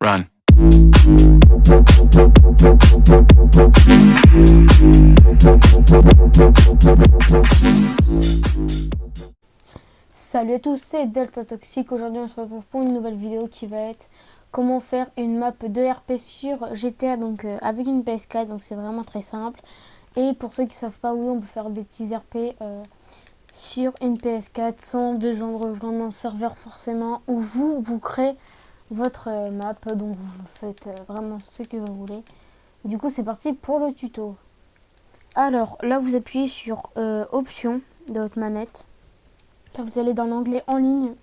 Run. Salut à tous, c'est Delta Toxic. Aujourd'hui on se retrouve pour une nouvelle vidéo qui va être comment faire une map de RP sur GTA, donc avec une PS4, donc c'est vraiment très simple. Et pour ceux qui savent pas, oui, on peut faire des petits RP sur une PS4 sans besoin de rejoindre un serveur forcément, où vous créez votre map, donc vous faites vraiment ce que vous voulez. Du coup c'est parti pour le tuto. Alors là vous appuyez sur options de votre manette. Là vous allez dans l'onglet en ligne.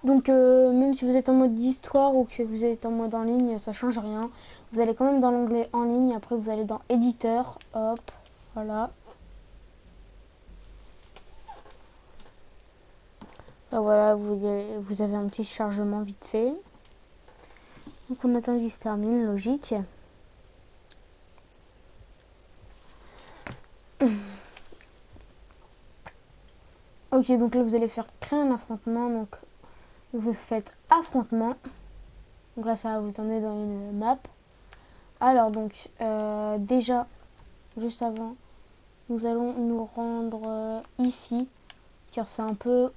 Donc même si vous êtes en mode d'histoire ou que vous êtes en mode en ligne, ça change rien. Vous allez quand même dans l'onglet en ligne. Après vous allez dans éditeur. Hop, voilà. Là, voilà, vous avez un petit chargement vite fait. Donc on attend qu'il se termine, logique. Ok, donc là vous allez faire créer un affrontement. Donc vous faites affrontement. Donc là ça va vous emmener dans une map. Alors donc déjà, juste avant, nous allons nous rendre ici. Car c'est un peu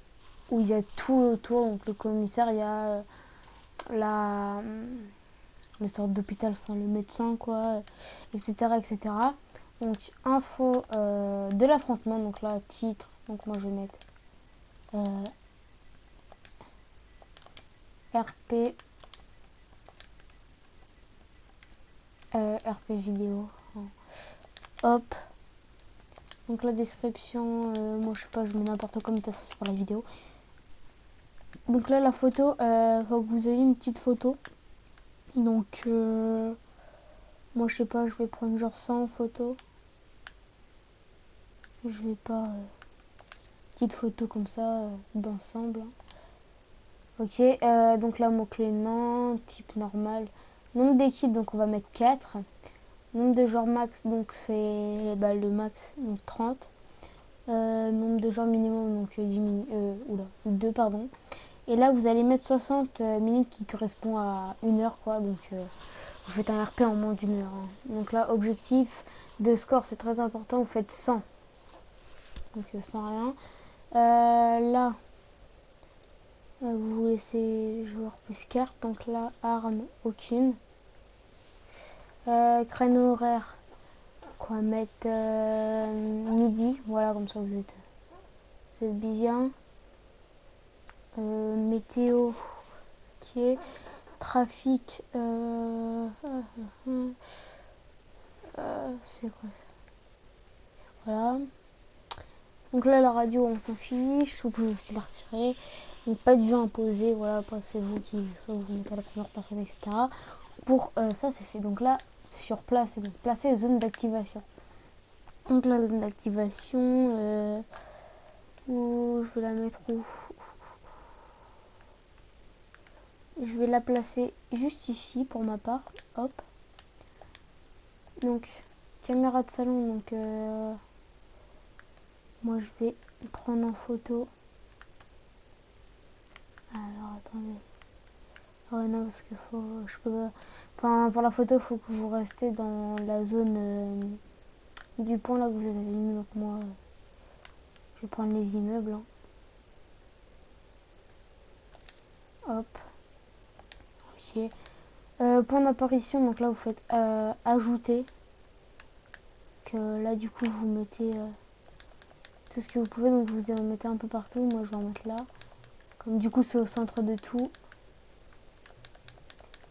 où il y a tout autour, donc le commissariat, la le sorte d'hôpital, enfin le médecin quoi, etc., etc. Donc info de l'affrontement, donc là titre, donc moi je vais mettre RP RP vidéo. Hop, donc la description, moi je sais pas, je mets n'importe quoi, mais de toute façon c'est pour la vidéo. Donc là la photo, faut que vous ayez une petite photo. Donc moi je sais pas, je vais prendre genre 100 photos. Je vais pas petite photo comme ça d'ensemble. Ok, donc là mot-clé non, type normal. Nombre d'équipes, donc on va mettre 4. Nombre de joueurs max, donc c'est le max, donc 30. Nombre de joueurs minimum, donc 2 pardon. Et là vous allez mettre 60 minutes qui correspond à 1 heure quoi, donc vous faites un RP en moins d'1 heure. Hein. Donc là objectif de score c'est très important, vous faites 100. Donc sans rien. Là vous laissez joueur plus carte, donc là arme aucune. Créneau horaire, quoi mettre midi, voilà, comme ça vous êtes bien. Météo, ok. Trafic, c'est quoi ça, voilà. Donc là la radio on s'en fiche, vous pouvez aussi la retirer. Donc pas de vue imposée, voilà, après c'est vous qui, soit vous mettez à la première personne, etc. Pour ça c'est fait. Donc là sur place, c'est donc placer zone d'activation. Donc la zone d'activation, où je vais la mettre où? Je vais la placer juste ici pour ma part. Hop. Donc caméra de salon, donc moi je vais prendre en photo. Alors attendez. Ouais non parce que je peux. Enfin pour la photo il faut que vous restez dans la zone du point là que vous avez mis. Donc moi je vais prendre les immeubles. Hein. Hop. Ok. Point d'apparition, donc là vous faites ajouter. Que là du coup vous mettez tout ce que vous pouvez, donc vous en mettez un peu partout. Moi je vais en mettre là. Comme du coup c'est au centre de tout.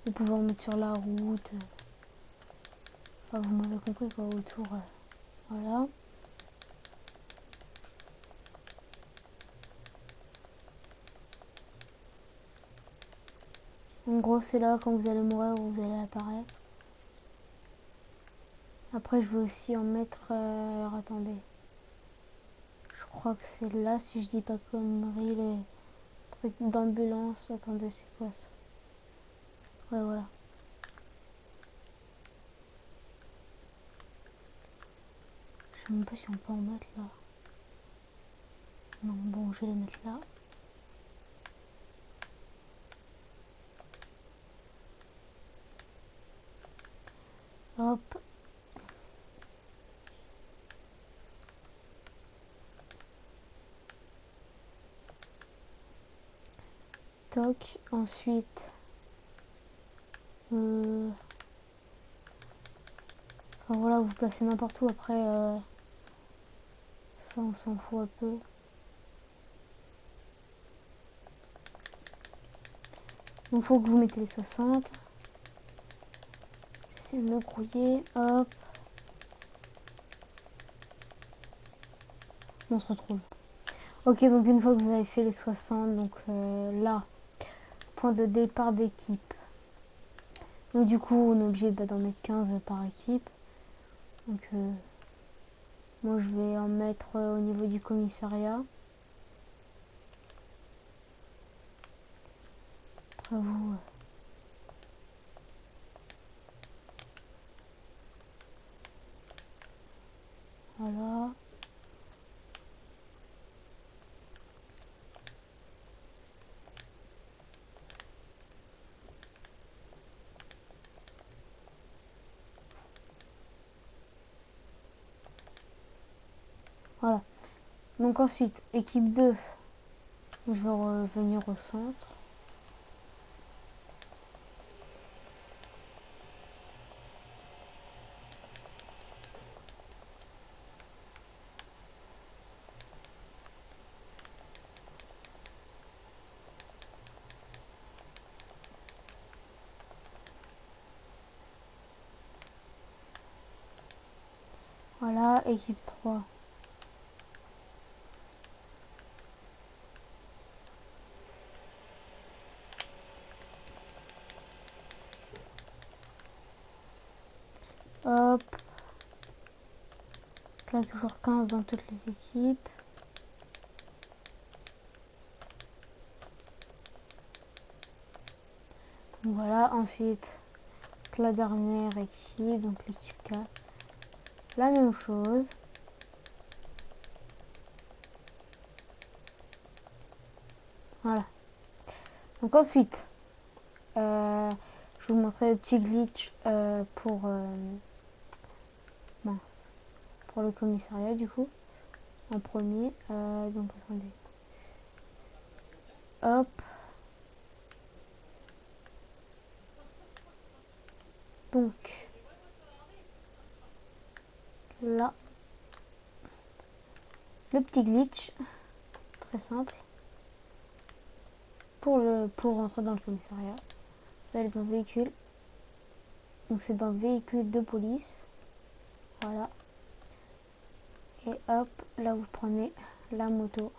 Vous pouvez en mettre sur la route. Enfin, vous m'avez compris quoi, autour. Voilà. En gros c'est là quand vous allez mourir où vous allez apparaître. Après je vais aussi en mettre. Alors attendez. Je crois que c'est là si je dis pas connerie les trucs d'ambulance. Attendez c'est quoi ça? Ouais voilà. Je sais même pas si on peut en mettre là. Non bon je vais les mettre là. Hop. Toc. Ensuite. Enfin, voilà, vous placez n'importe où. Après, ça, on s'en fout un peu. Donc, faut que vous mettez les 60. J'essaie de me grouiller. Hop. On se retrouve. Ok, donc une fois que vous avez fait les 60, donc là, point de départ d'équipe. Donc du coup, on est obligé d'en mettre 15 par équipe. Donc moi, je vais en mettre au niveau du commissariat. Après vous... voilà. Voilà. Donc ensuite, équipe 2. Je vais revenir au centre. Voilà, équipe 3. Hop. Là, toujours 15 dans toutes les équipes. Donc voilà, ensuite, la dernière équipe, donc l'équipe 4. La même chose. Voilà. Donc ensuite, je vais vous montrer le petit glitch pour mince, pour le commissariat du coup. En premier, donc attendez. Hop. Donc là, le petit glitch, très simple. Pour rentrer dans le commissariat, vous allez dans véhicule. Donc c'est dans véhicule de police. Voilà. Et hop, là vous prenez la moto.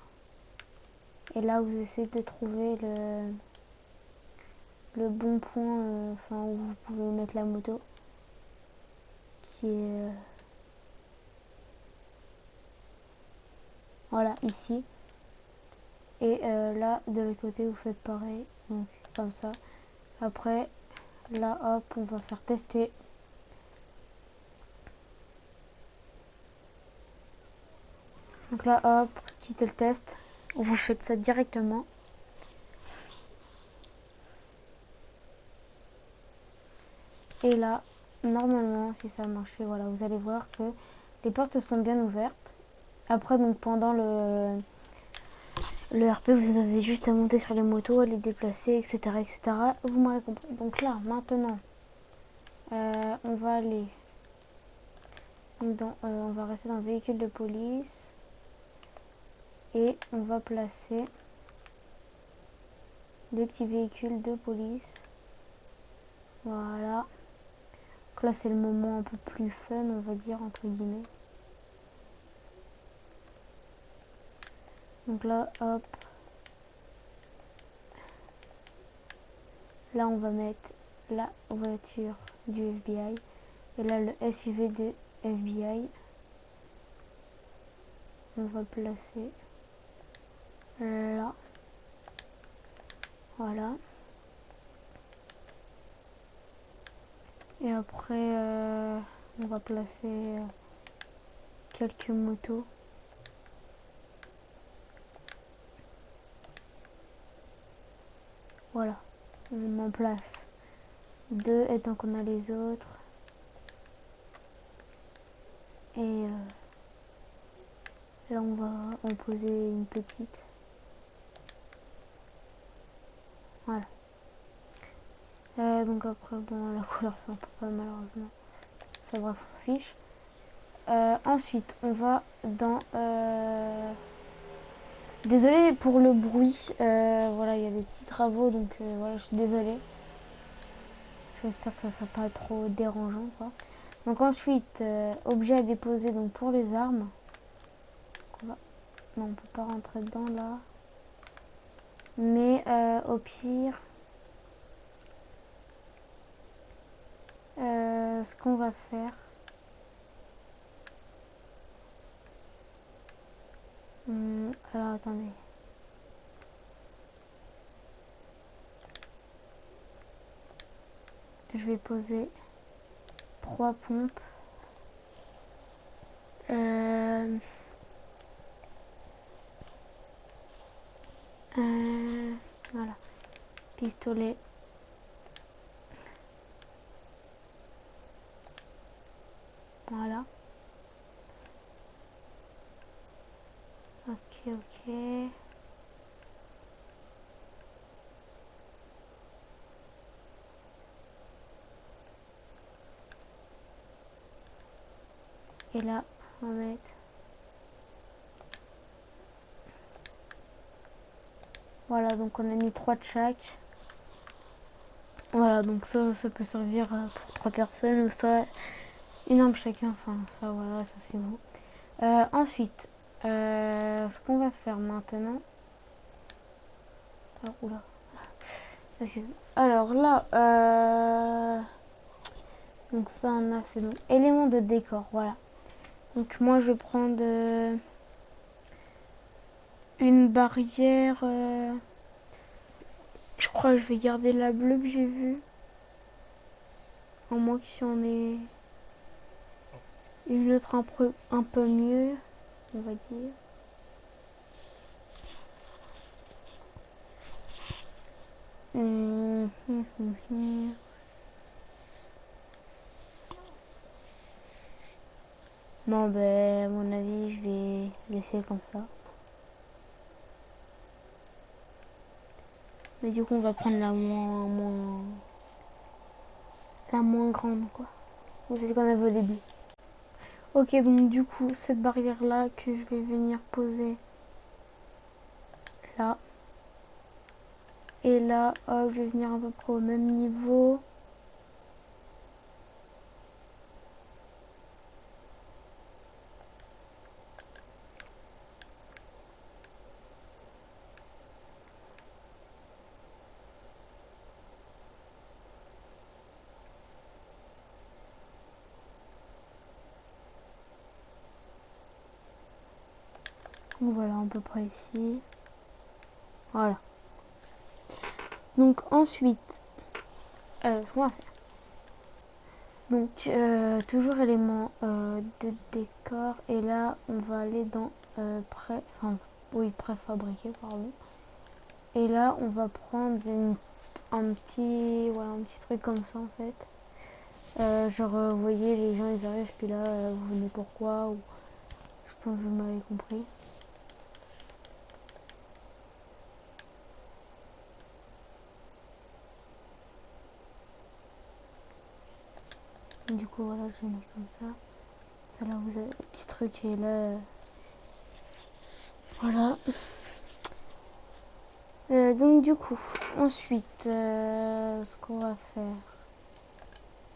Et là vous essayez de trouver le bon point, enfin où vous pouvez mettre la moto. Qui est voilà, ici. Et là, de l'autre côté, vous faites pareil. Donc comme ça. Après, là, hop, on va faire tester. Donc là, hop, quittez le test. Vous faites ça directement. Et là, normalement, si ça a marché, voilà, vous allez voir que les portes sont bien ouvertes. Après, donc pendant le RP, vous avez juste à monter sur les motos, à les déplacer, etc., etc. Vous m'avez compris. Donc là, maintenant, on va aller on va rester dans le véhicule de police et on va placer des petits véhicules de police. Voilà. Donc là, c'est le moment un peu plus fun, on va dire, entre guillemets. Donc là, hop. Là, on va mettre la voiture du FBI. Et là, le SUV de FBI. On va placer là. Voilà. Et après, on va placer quelques motos. Voilà. On en place deux et tant qu'on a les autres. Et là on va en poser une petite. Voilà. Donc après bon la couleur c'est un peu pas malheureusement. Ça bref on s'en fiche. Ensuite on va dans désolée pour le bruit. Voilà il y a des petits travaux donc voilà je suis désolée. J'espère que ça sera pas trop dérangeant quoi. Donc ensuite objet à déposer donc pour les armes. Non on peut pas rentrer dedans là. Mais au pire ce qu'on va faire. Alors attendez. Je vais poser 3 pompes. Voilà. Pistolet. Voilà. Ok, ok. Et là, on va mettre... Voilà, donc on a mis 3 de chaque. Voilà, donc ça peut servir pour 3 personnes ou soit une arme chacun. Enfin, ça, voilà, ça c'est vous. Ensuite, ce qu'on va faire maintenant... Alors, oula. Alors là, donc ça on a fait donc éléments de décor, voilà. Donc moi je vais prendre une barrière. Je crois que je vais garder la bleue que j'ai vue. En moins que si on est une autre un peu mieux, on va dire. Bon ben à mon avis je vais laisser comme ça. Mais du coup on va prendre la moins grande quoi. C'est ce qu'on avait au début. Ok donc du coup cette barrière là que je vais venir poser là. Et là hop, je vais venir à peu près au même niveau. Donc voilà à peu près ici. Voilà. Donc ensuite, ce qu'on va faire. Donc toujours élément de décor et là on va aller dans préfabriqué pardon. Et là on va prendre un petit truc comme ça en fait. Genre vous voyez les gens ils arrivent puis là vous venez pourquoi ou je pense que vous m'avez compris. Du coup voilà je vais mettre comme ça. Ça là vous avez le petit truc et là voilà. Donc du coup ensuite ce qu'on va faire.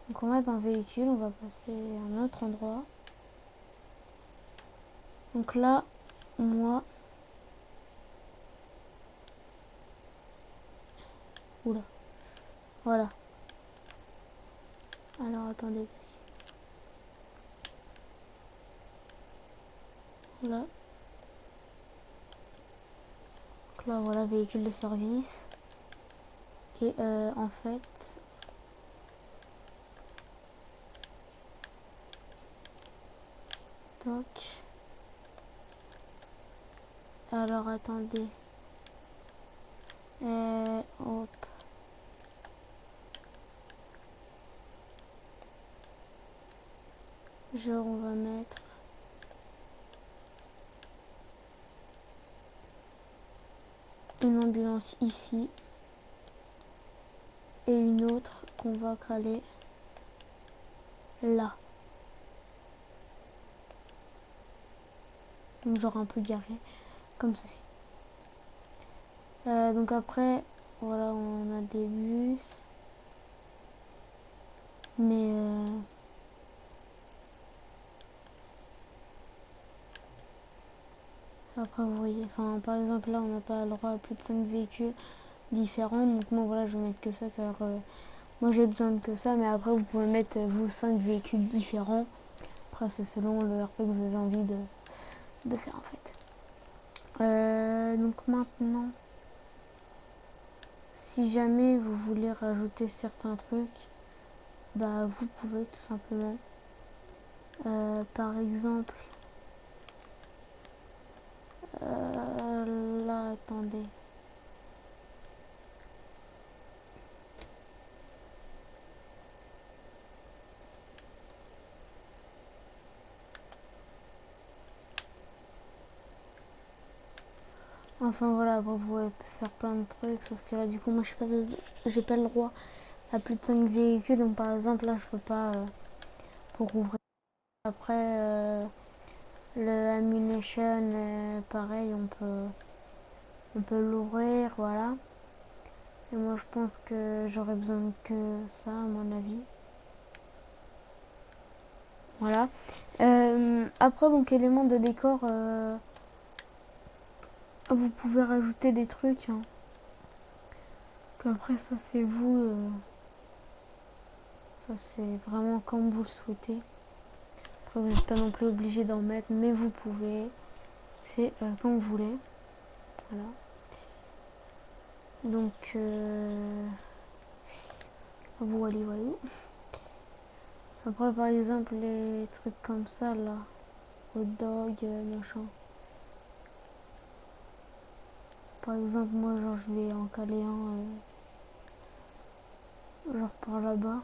Donc on va dans véhicule, on va passer à un autre endroit. Donc là moi oula voilà. Alors attendez voilà. Donc là voilà véhicule de service. Et en fait donc alors attendez hop genre on va mettre une ambulance ici et une autre qu'on va caler là. Donc genre un peu garé comme ceci. Donc après voilà, on a des bus, mais après vous voyez, enfin par exemple là on n'a pas le droit à plus de 5 véhicules différents, donc moi voilà je vais mettre que ça car moi j'ai besoin de que ça, mais après vous pouvez mettre vous 5 véhicules différents. Après c'est selon le RP que vous avez envie de faire en fait. Donc maintenant, si jamais vous voulez rajouter certains trucs, bah vous pouvez tout simplement. Par exemple, là attendez. Enfin voilà, vous pouvez faire plein de trucs, sauf que là du coup moi j'ai pas le droit à plus de 5 véhicules, donc par exemple là je peux pas pour ouvrir. Après le ammunition, pareil on peut l'ouvrir, voilà. Et moi je pense que j'aurais besoin que ça à mon avis. Voilà. Après donc éléments de décor, vous pouvez rajouter des trucs. Hein. Après ça c'est vous. Ça c'est vraiment comme vous le souhaitez. Après vous n'êtes pas non plus obligé d'en mettre, mais vous pouvez. C'est comme vous voulez. Voilà. Donc voilà. Après par exemple les trucs comme ça là. Hot dog, machin. Par exemple moi genre je vais en caler un genre par là-bas.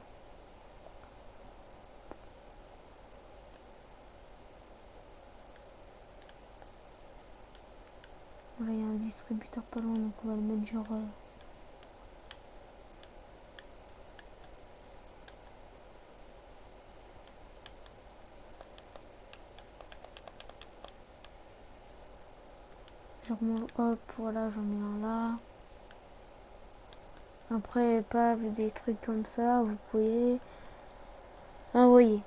Voilà, il y a un distributeur pas loin, donc on va le mettre genre mon hop, voilà, j'en ai un là. Après, pas des trucs comme ça, vous pouvez envoyer.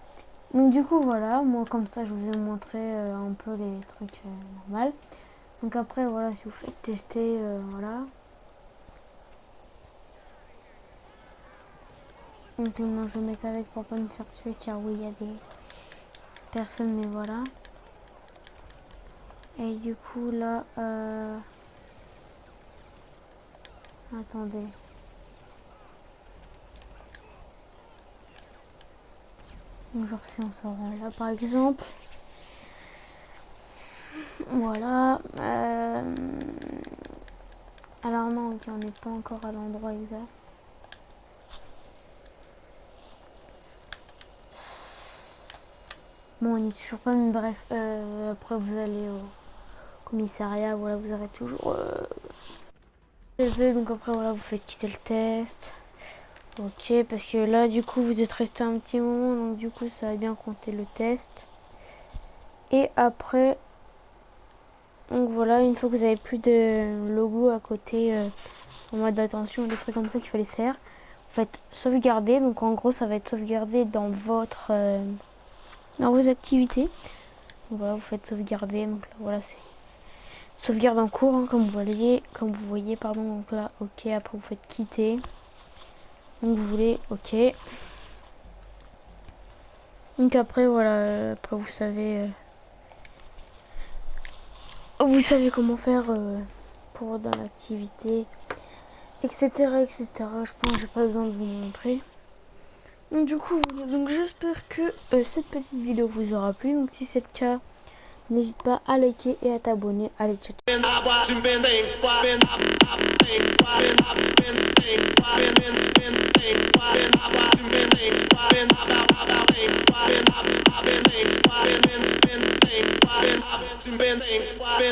Donc du coup voilà, moi comme ça je vous ai montré un peu les trucs normaux. Donc après voilà, si vous faites tester, voilà. Donc maintenant je vais mettre avec pour pas me faire tuer car oui il y a des personnes, mais voilà. Et du coup là, attendez. Donc genre si on sort là par exemple. Voilà. Alors non, ok, on n'est pas encore à l'endroit exact. Bon, on n'y est toujours pas, mais bref. Après, vous allez au commissariat, voilà, vous aurez toujours donc après, voilà, vous faites quitter le test. Ok, parce que là, du coup, vous êtes resté un petit moment, donc du coup, ça va bien compter le test. Et après, donc voilà, une fois que vous avez plus de logo à côté en mode d'attention, des trucs comme ça qu'il fallait faire, vous faites sauvegarder. Donc en gros, ça va être sauvegardé dans votre dans vos activités. Donc voilà, vous faites sauvegarder. Donc là, voilà, c'est sauvegarde en cours, hein, comme vous voyez, pardon. Donc là, ok. Après, vous faites quitter. Donc vous voulez, ok. Donc après, voilà, après vous savez comment faire pour dans l'activité, etc., etc. Je pense que j'ai pas besoin de vous montrer. Donc du coup, donc j'espère que cette petite vidéo vous aura plu. Donc si c'est le cas, n'hésite pas à liker et à t'abonner. Allez, ciao.